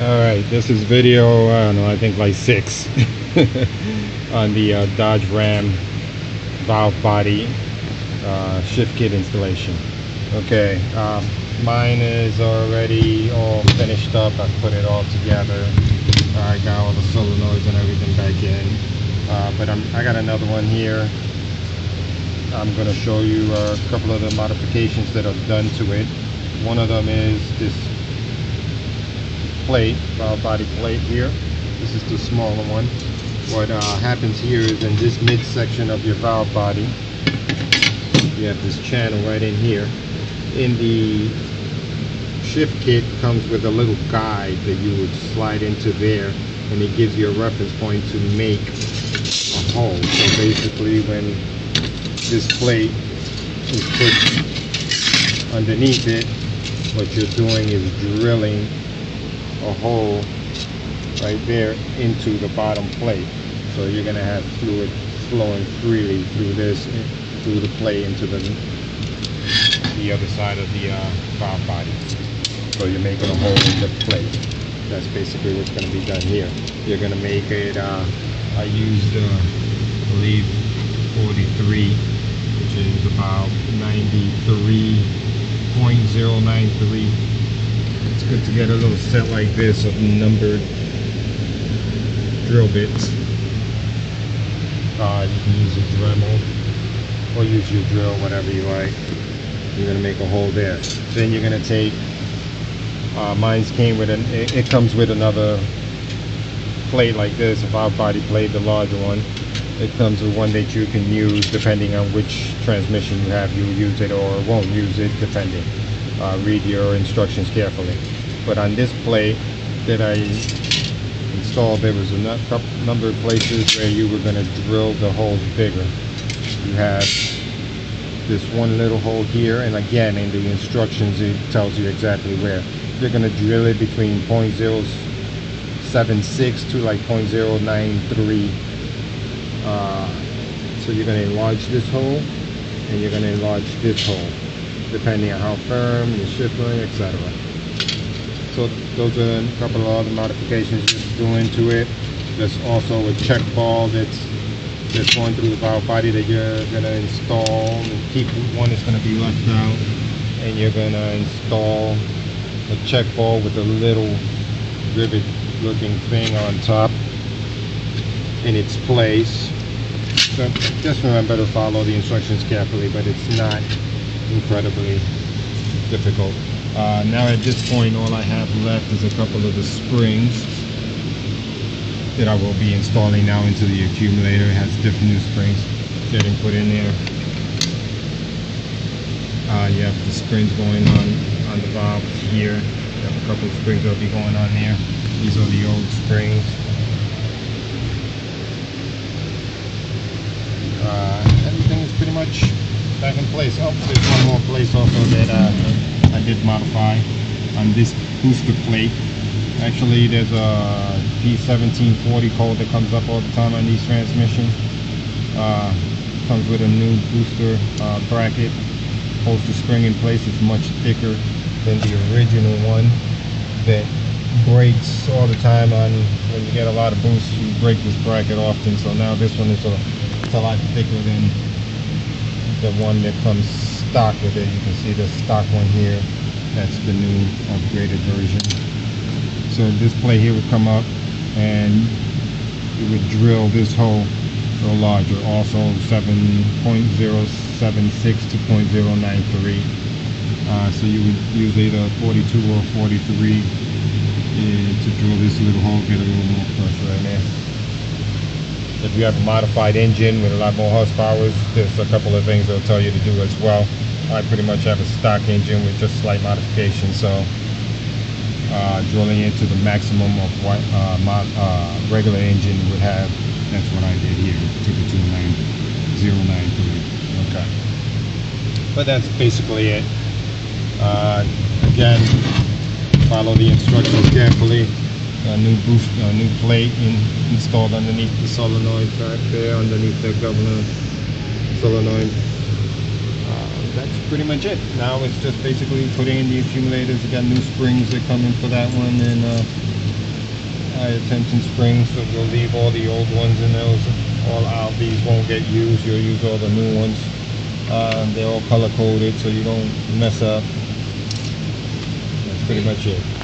Alright, this is video, I don't know, I think like 6 on the Dodge Ram valve body shift kit installation. Okay, mine is already all finished up. I put it all together. I got all the solenoids and everything back in, but I got another one here. I'm going to show you a couple of the modifications that I've done to it. One of them is this plate, valve body plate here. This is the smaller one. What happens here is in this midsection of your valve body, you have this channel right in here. In the shift kit comes with a little guide that you would slide into there, and it gives you a reference point to make a hole. So basically when this plate is put underneath it, what you're doing is drilling a hole right there into the bottom plate. So you're going to have fluid flowing freely through this, through the plate into the other side of the valve body. So you're making a hole in the plate. That's basically what's going to be done here. You're going to make it, I used, I believe, 43, which is about 93.093. It's good to get a little set like this of numbered drill bits. You can use a Dremel or use your drill, whatever you like. You're going to make a hole there. Then you're going to take, mine's came with it comes with another plate like this, a valve body plate, the larger one. It comes with one that you can use depending on which transmission you have. You'll use it or won't use it depending. Read your instructions carefully. But on this plate that I installed, there was a number of places where you were going to drill the holes bigger. You have this one little hole here, and again in the instructions it tells you exactly where. You're going to drill it between 0.076 to like 0.093. So you're going to enlarge this hole and you're going to enlarge this hole, depending on how firm, the shift ring, etc. So those are a couple of other modifications you can do into it. There's also a check ball that's going through the valve body that you're going to install. Keep one is going to be left out, and you're going to install a check ball with a little rivet looking thing on top in its place. So just remember to follow the instructions carefully, but it's not incredibly difficult. Now at this point all I have left is a couple of the springs that I will be installing now into the accumulator. It has different new springs getting put in there. You have the springs going on the valves here. You have a couple of springs that will be going on there. These are the old springs. Everything is pretty much back in place. Oh, there's one more place also that I did modify on this booster plate. Actually, there's a P1740 code that comes up all the time on these transmissions. Comes with a new booster bracket. Holds the spring in place. It's much thicker than the original one that breaks all the time. On when you get a lot of boost, you break this bracket often. So now this one is a lot thicker than the one that comes stock with it. You can see the stock one here. That's the new upgraded version. So this plate here would come up and it would drill this hole a little larger, also 7.076 to 0.093. So you would use either 42 or 43 to drill this little hole, get a little more pressure in there. If you have a modified engine with a lot more horsepower, there's a couple of things they'll tell you to do as well. I pretty much have a stock engine with just slight modifications, so drilling into the maximum of what regular engine would have, that's what I did here. Took it to 0.93. Okay. But that's basically it. Again, follow the instructions carefully. A new boost, a new plate installed underneath the solenoid back there, underneath the governor solenoid. That's pretty much it. Now it's just basically putting in the accumulators. You got new springs that come in for that one, and high tension springs, so we'll leave all the old ones in those all out. These won't get used. You'll use all the new ones. They're all color coded so you don't mess up. That's pretty much it.